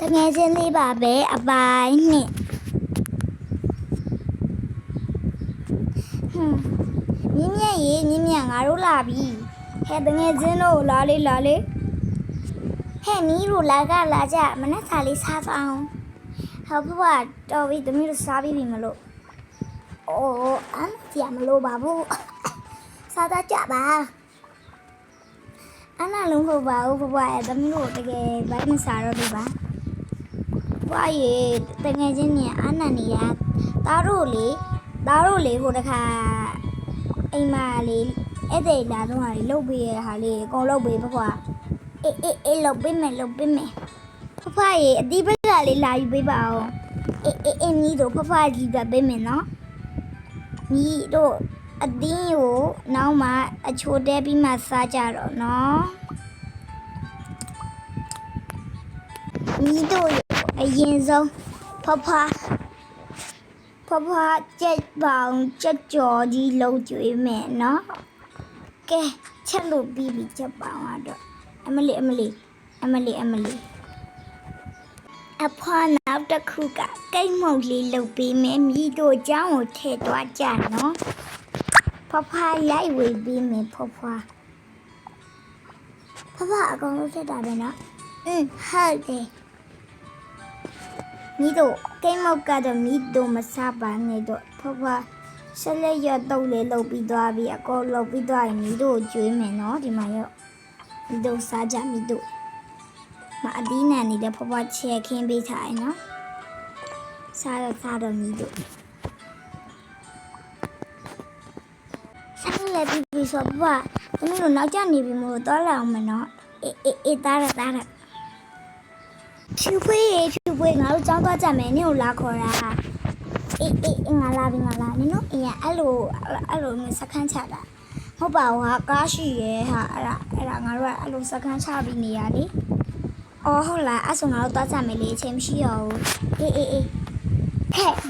တငယ်ချင်းလေးပါပဲအပိုင်းနှစ်မြင်းမြတ်ရေမြင်းမြတ်ငါတို့လာပြီဟဲ့တငယ်ချင်းတို့လာလေဟဲ့နီးတို့လာကြမနက်စာလေးစားအောင်ဟောဘွားတော်ပြီသမီးတို့စားပြီမလို့အိုးအမ်းကြမလို့ပါဘူးစားတော့ကြပါအနာလုံးဟုတ်ပါဘူးဘွားရဲ့သမီးတို့တကယ်ဘိုင်းမစားတော့ဘူးပါဘွားရေတကယ်ချင်းညအနန်နေရသားတို့လေဟိုတခါအိမ်မလေးအဲ့တဲ့လာတော့ဟာလေးလုတ်ပေးရဟာလေးအကုန်လုတ်ပေးဘွားအေးလုတ်ပေးမယ်ဖဖရေအတိပကလေးလာယူပေးပါအောင်အေးမီးတို့ဖဖကြီးပြပေးမယ်နော်မီးတို့အတင်းကိုနောက်မှအချိုတဲပြီးမှစားကြတော့နော်မီးတို့အရင်ဆုံးဖဖကြက်ပေါင်ကြက်ကြော်ကြီးလုံးကျွေးမယ်နော်ကဲချက်လို့ပြီးပြီကြက်ပေါင်ကတော့အမလီအဖွားနောက်တစ်ခုကကိတ်မုတ်လေးလုပ်ပေးမယ်မြည်တို့เจ้าကိုထည့်သွားကြနော်ဖဖလိုက်ဝေးပေးမယ်ဖဖအကောင်လုံးထည့်တာပဲနော်ဟုတ်တယ်မြည်တို့ကိတ်မုတ်ကတော့မြည်တို့မစားပါနဲ့တော့ဖဆက်လက်ရတော့လေလုပ်ပြီးသွားပြီအကောလုပ်ပြီးသွားရင်မြည်တို့ကျွေးမယ်နော်ဒီမှာရောမြည်တို့စားကြမြည်တို့မအဒီနန်နေတဲ့ဖချဲခင်းပေးထားရင်နော်စားတော့မြည်တို့စားလည်းပြီးဆိုဖသမီးတို့နောက်ကျနေပြီမို့တော့လာအောင်မနော်အေးတားဖြူပွေးငါတို့ကြောင်းသွားကြမယ်နင့်ကိုလာခေါ်တာအေးငါလာနင်တို့အရင်အဲ့လိုစခန်းချတာဟုတ်ပါဘူးဟာကားရှိရဲဟာအဲ့ဒါငါတို့ကအဲ့လိုစခန်းချပြီးနေရလေအော်ဟုတ်လားအဲ့ဆိုငါတို့သွားကြမယ်လေအချိန်မရှိတော့ဘူးအေးဟဲ့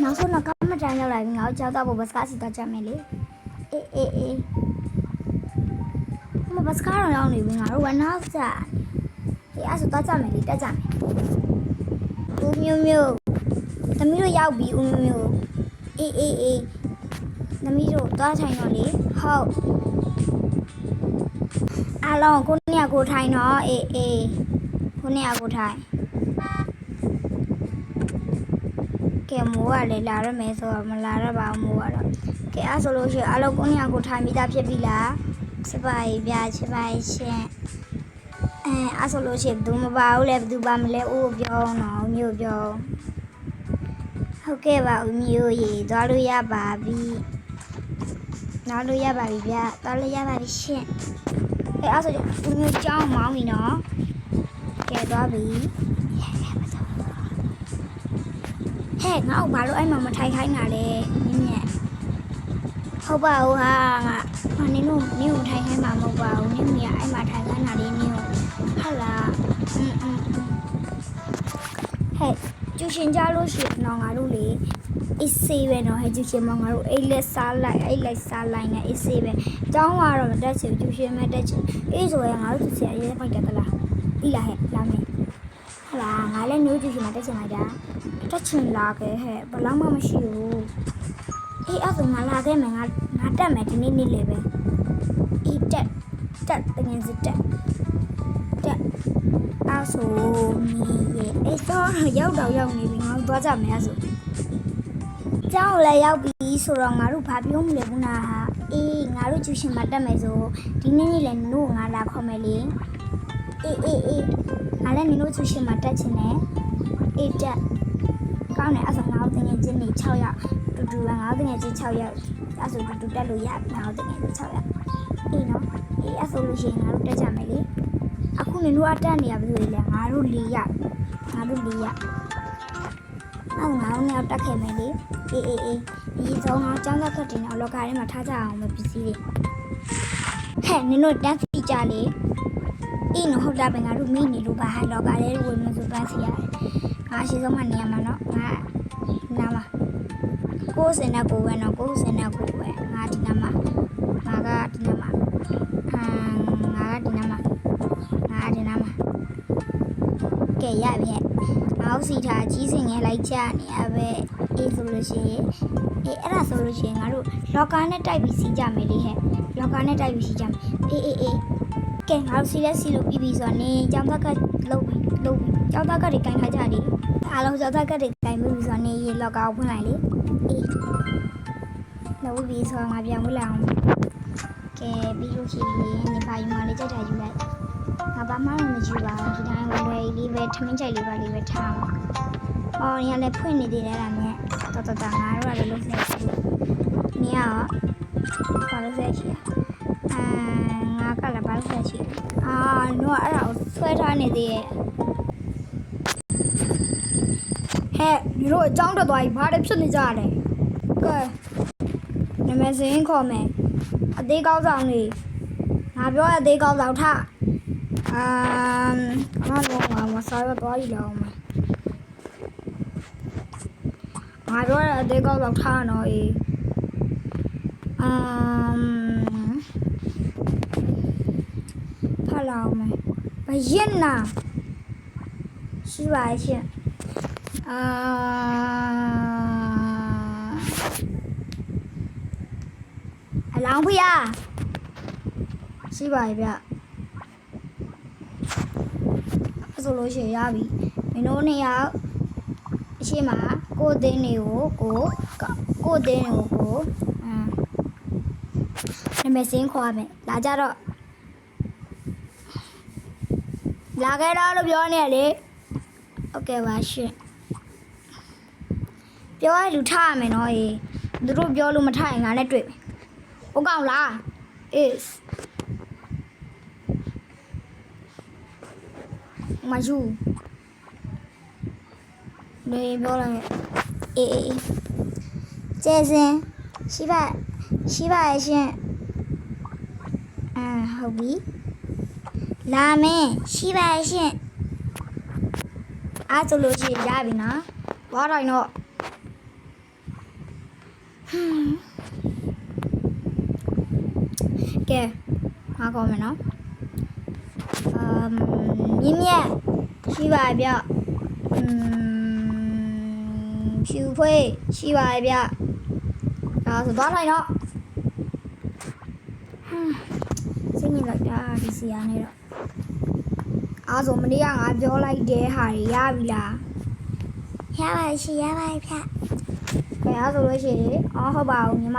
နောက်ဆုံးတော့ကမတန်းရောက်လာပြီငါတို့ကြောက်တော့ဘတ်စကားစီသွားကြမယ်လေအေးဘတ်စကားတော့ရောက်နေပြီငါတို့ဝမ်းနောက်ကြအေးအဲ့ဆိုသွားကြမယ်လေတက်ကြမယ်ဦးမျိုးသမီးတို့ရောက်ပြီဦးမျိုးအေးသမီးတို့သွားထိုင်တော့လေဟုတ်အားလုံးကိုနေရာကိုထိုင်တော့အေးကိုနေရာကိုထိုင်ကဲမိုးကလည်းလာရမယ်ဆိုတော့မလာရပါဘူးမိုးကတော့ကဲအဲ့ဆိုလို့ရှိရင်အားလုံးကိုနေရာကိုထိုင်ပြီးသားဖြစ်ပြီလားစပါးပြချပါရှင်အဲ့ဆိုလို့ရှိရင်ဘူးမပါဘူးလေဘယ်သူပါမလဲဦးပြောတော့မျိုးပြောဟုတ်ကဲ့ပါဦးမျိုးရေသွားလို့ရပါပြီသွားလို့ရပါပြီဗျသွားလို့ရပါပြီရှင်အဲ့ဆိုဦးမျိုးကြောင်းမောင်းပြီနော်ကဲသွားပြီဟဲ့ငါ့ကိုဘာလို့အဲ့မှာမထိုင်ခိုင်းတာလဲမြင့်ဟုတ်ပါဘူးဟာငါနင်းကိုထိုင်ခိုင်းမှာမဟုတ်ပါဘူးနင်းကအဲ့မှာထိုင်ခိုင်းတာလေးနင်းဟုတ်လားဟဲ့ကျူရှင်ကြလို့ရှိရင်တော့ငါတို့လေအေးဆေးပဲနော်ဟဲ့ကျူရှင်မငါတို့အိတ်လက်စားလိုက်နဲ့အေးဆေးပဲတောင်းကတော့မတက်ချင်ကျူရှင်မတက်ချင်အေးဆိုရင်ငါတို့သူစီအရေးပိုက်တယ်ကလားပြီးလားဟဲ့လာမယ်ဟလာငါလည်းမျိုးကျူရှင်မတက်ချင်လိုက်တာတက်ချင်လာခဲ့ဟဲ့ဘလောက်မှမရှိဘူးအေးအဲ့ဆိုငါလာခဲ့မယ်ငါတက်မယ်ဒီနေ့လေပဲအေးတက်တကယ်စစ်တက်အဲ့ဆိုမီးရဲ့အဲ့တော့ရောက်နေပြီငါတို့သွားကြမယ်အဲ့ဆိုကျောင်းလည်းရောက်ပြီဆိုတော့ငါတို့ဘာပြောမလဲဘူးနာဟာအေးငါတို့ကျူရှင်မတက်မယ်ဆိုဒီနေ့လည်းနို့ငါလာခေါ်မယ်လေအေးငါလည်းနင်တို့ကျူရှင်မတက်ချင်တယ်အေးတက်ကောင်းတယ်အဲ့ဆိုငါတို့တကယ်ချင်းနေ6ယောက်တူငါတို့တကယ်ချင်း6ယောက်အဲ့ဆိုတူတက်လို့ရငါတို့တကယ်ချင်း6ယောက်အေးနော်အေးအဲ့ဆိုလို့ရှိရင်ငါတို့တက်ကြမယ်လေအခုနင်တို့အတက်နေရပြီလေငါတို့4ယောက်အဲ့ငါတို့နဲ့တက်ခဲ့မယ်လေအေးဒီဆုံးအောင်ចောင်းသက်ခတ်တင်အောင်လောကထဲမှာထားကြအောင်ပဲပစ္စည်းတွေဟဲ့နင်တို့တက်စီကြလေအေးနော်ဟုတ်တာပဲငါတို့မိနေလို့ပါဟဲ့လောကထဲဝင်မဆိုပန်းစီရတယ်ငါရှိဆုံးမှနေရမှာနော်ငါနားမှာ69ပဲနော်69ပဲငါဒီနားမှာငါကဒီနားမှာငါကဒီနားမှာကဲ ကဲရပြီငါ့စီထားကြီးစင်ငယ်လိုက်ချနေရပဲအေးဆိုလို့ရှိရင်အဲ့ဒါဆိုလို့ရှိရင်ငါတို့လော်ကာနဲ့တိုက်ပြီးစီးကြမယ်လေဟဲ့လော်ကာနဲ့တိုက်ပြီးစီးကြမယ်အေးကဲငါတို့စီလက်စီလို့ပြီးပြီဆိုတော့နေကျောင်းသားကလုံးကျောင်းသားကတွေကင်ထားကြတယ်အားလုံးကျောင်းသားကတွေကင်ပြီးဆိုတော့နေရေလော်ကာကိုဖွင့်လိုက်လေအေးလုံးပြီးဆိုတော့ငါပြန်ဝင်လာအောင်ကဲပြီးလို့ရှိရင်နေပါယူမလေးကြိုက်တာယူလိုက်ငါဘာမှမယူပါဘူးဒီတိုင်းဝယ်လေးပဲထမင်းကြိုက်လေးပါလေးပဲထားအောင်အော်နေရာလည်းဖွင့်နေသေးတယ်လားမြတ်တော်ငါတို့ကလည်းလုံးနေပြီနေရတော့ဘာလို့ဆက်ချီငါကလည်းဘာလို့ဆက်ချီတော့အဲ့ဒါကိုဆွဲထားနေသေးရဲ့ဟဲ့ညီတို့အကြောင်းတက်သွားပြီဘာတွေဖြစ်နေကြလဲကဲနမစင်းခေါ်မယ်အသေးကောင်းဆောင်နေငါပြောအသေးကောင်းဆောင်ထငါတော့ငါမစားရတော့ရအောင်မယ်ငါပြောအသေးကောင်းဆောင်ထားတော့အေးထားလောက်မယ်ဘရင်နာရှိပါရှင်အလောင်းဖေးရှိပါရဲ့ဗျဆိုလို့ရှိရင်ရပြီမင်းတို့နှစ်ယောက်အရှိမကိုအတင်းတွေကိုကိုအတင်းတွေကိုနမစင်းခေါ်မယ်လာကြတော့လာခဲ့တော့လို့ပြောနေလေโอเคပါရှင်ပြောရလူထားရမယ်နော်အေးသူတို့ပြောလို့မထားရင်ငါနဲ့တွေ့မယ်ဟုတ်ကောင်လားအေးမယူနေပြောလိုက်အေးကျေစင်ရှိပါရဲ့ရှင်ဟုတ်ပြီလာမယ်ရှိပါရဲ့ရှင်အားဆိုလို့ရှိရင်ရပြီနော်ဘာတိုင်းတော့ကဲငါကောမယ်နော်မြင်းမြတ်ရှိပါရဲ့ဗျဖြူဖွေးရှိပါရဲ့ဗျဒါဆိုဘာတိုင်းတော့စိတ်ညစ်လိုက်တာဒီစီရနေတော့အားဆိုမနေ့ကငါပြောလိုက်တဲ့ဟာတွေရပြီလားရပါရှင်ရပါဗျကဲအားဆိုလို့ရှိရင်ဟုတ်ပါဘူးညီမ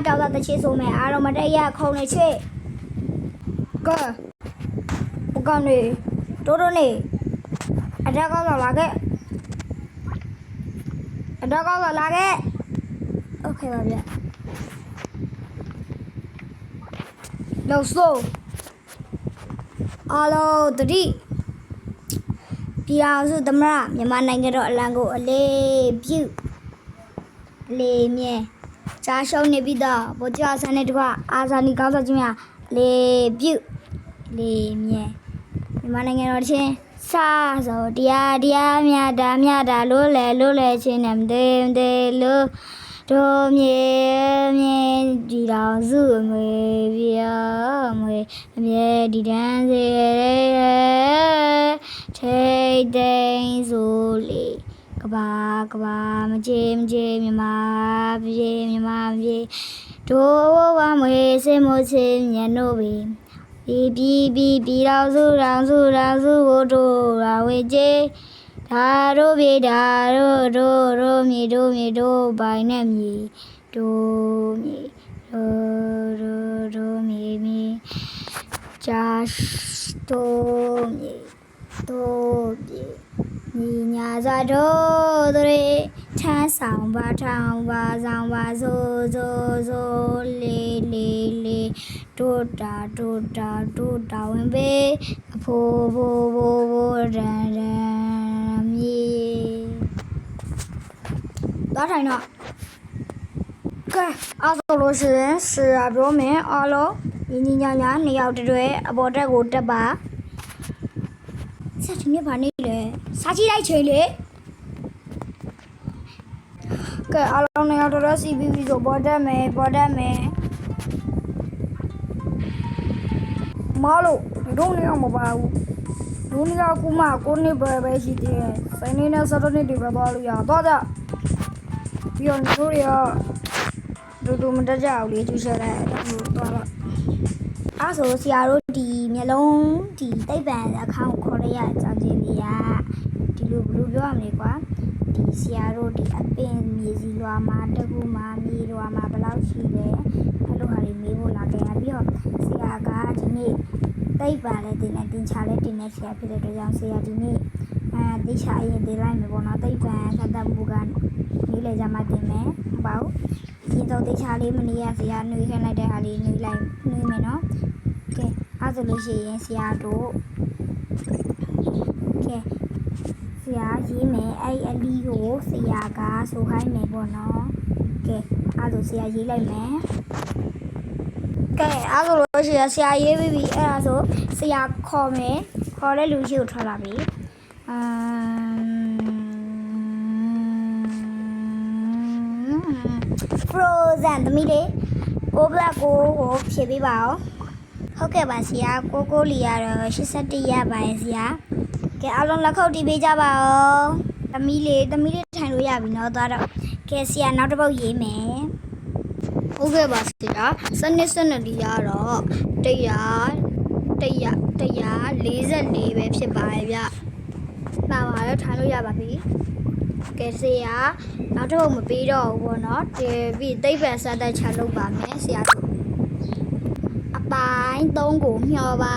တောက်တာတချေဆိုမယ်အားတော့မတက်ရခုံနေချွေကဲဘကောင်နေတိုးနေအတက်ကောက်လာခဲ့โอเคပါဗျလောက်စိုးအားလုံးတတိပြည်အောင်စုသမရမြန်မာနိုင်ငံတော်အလံကိုအလေးပြုလေးမြဲကြားရှုံးနေပြီးတော့ဗိုလ်ချုပ်ဆန်းတဲ့တကွအာဇာနည်ကောင်းဆောင်ကြီးများလေးပြုလေးမြဲမြန်မာနိုင်ငံတော်ချင်းစားစောတရားမြတာလို့လဲချင်းနဲ့မသေးလို့တို့မြေဒီတော်စုအမွေပြအမွေအမြဲဒီတန်းစေထိတ်သိမ်းဆိုလေကဘာမကြေမြပြေတို့ဝမွေစင်မချင်းညနို့ပြီပြည်တော်စုကိုတို့ရာဝေကျေဒါတို့မြေတို့ပိုင်နဲ့မြေတို့မြေကြာတို့မြေညာစာတို့တွေထမ်းဆောင်ပါဆောင်ပါဆိုလေးတို့တာဝင်ပေအဖိုးရန်မြေတော့ထိုင်တော့ကဲအားဆိုလို့ရှိရင်ဆရာပြောမယ်အားလုံးညီညာနှစ်ယောက်တည်းအပေါ်တက်ကိုတက်ပါဆက်ဒီနေ့ဗာနေလေစားကြည့်လိုက်ချိန်လေကဲအားလုံးနှစ်ယောက်တည်းစီပြီးဆိုပေါ်တက်မယ်မလို့တို့နှစ်ယောက်မပါဘူး လူနီကကူမကိုနေပဲရှိသေးတယ်စိနေနဲ့စတော့နေတွေပဲသွားလို့ရတော့ကြပြီးတော့တို့ရတူမတက်ကြအောင်လေကျူရှယ်လိုက်အဲ့လိုသွားတော့အဲ့ဆိုဆရာတို့ဒီမျက်လုံးဒီတိတ်ပံအခန်းကိုခေါ်ရရအကြောင်းချင်းလေးကဒီလိုဘယ်လိုပြောရမလဲကွာဒီဆရာတို့ဒီအပင်မြေစီလွာမှာတကူမှာမြေလွာမှာဘယ်လောက်ရှိလဲအဲ့လိုဟာတွေမေးဖို့လာခဲ့ရပြီးတော့ဆရာကဒီနေ့တိတ်ပံလည်းတင်နေတင်ချလည်းတင်နေဆရာဖြစ်တဲ့အတွက်ကြောင့်ဆရာဒီနေ့တိတ်ချအရင်တင်လိုက်မယ်ပေါ့နော်တိတ်ပံသတ်တမှုကနေ့လေကြမှာတင်မယ်ဟုတ်ပါဘူးဒီတော့တိတ်ချလေးမနေရဆရာနှွေးခန့်လိုက်တဲ့ဟာလေးနှွေးမယ်နော်ကဲအဲ့ဆိုလို့ရှိရင်ဆရာတို့ကဲဆရာရေးမယ်အဲ့အလီကိုဆရာကဆိုခိုင်းမယ်ပေါ့နော်ကဲအဲ့ဆိုဆရာရေးလိုက်မယ်ကဲအဲ့ဆိုလို့ရှိရင်ဆရာရေးပြီးပြီအဲ့ဒါဆိုဆရာခေါ်မယ်ခေါ်တဲ့လူရှိကိုထွက်လာပြီFrozen သမီးလေးကိုဘလက်ကိုဖြည့်ပေးပါဦးဟုတ်ကဲ့ပါဆရာကိုလီရတော့81ရပါရဲ့ဆရာကဲအားလုံးလက်ခုပ်တီးပေးကြပါဦးသမီးလေးထိုင်လို့ရပြီနော်သွားတော့ကဲဆရာနောက်တစ်ပုတ်ရေးမယ်ဟုတ်ကဲ့ပါဆရာစနစ်ဒီရတော့144ပဲဖြစ်ပါရဲ့ဗျပါပါတော့ထိုင်လို့ရပါပြီကဲဆရာနောက်တစ်ပုတ်မပေးတော့ဘူးပေါ့နော်ဒီပြီးသိပ္ပံစတဲ့ချလုပ်ပါမယ်ဆရာအပိုင်း3ကိုမျှော်ပါ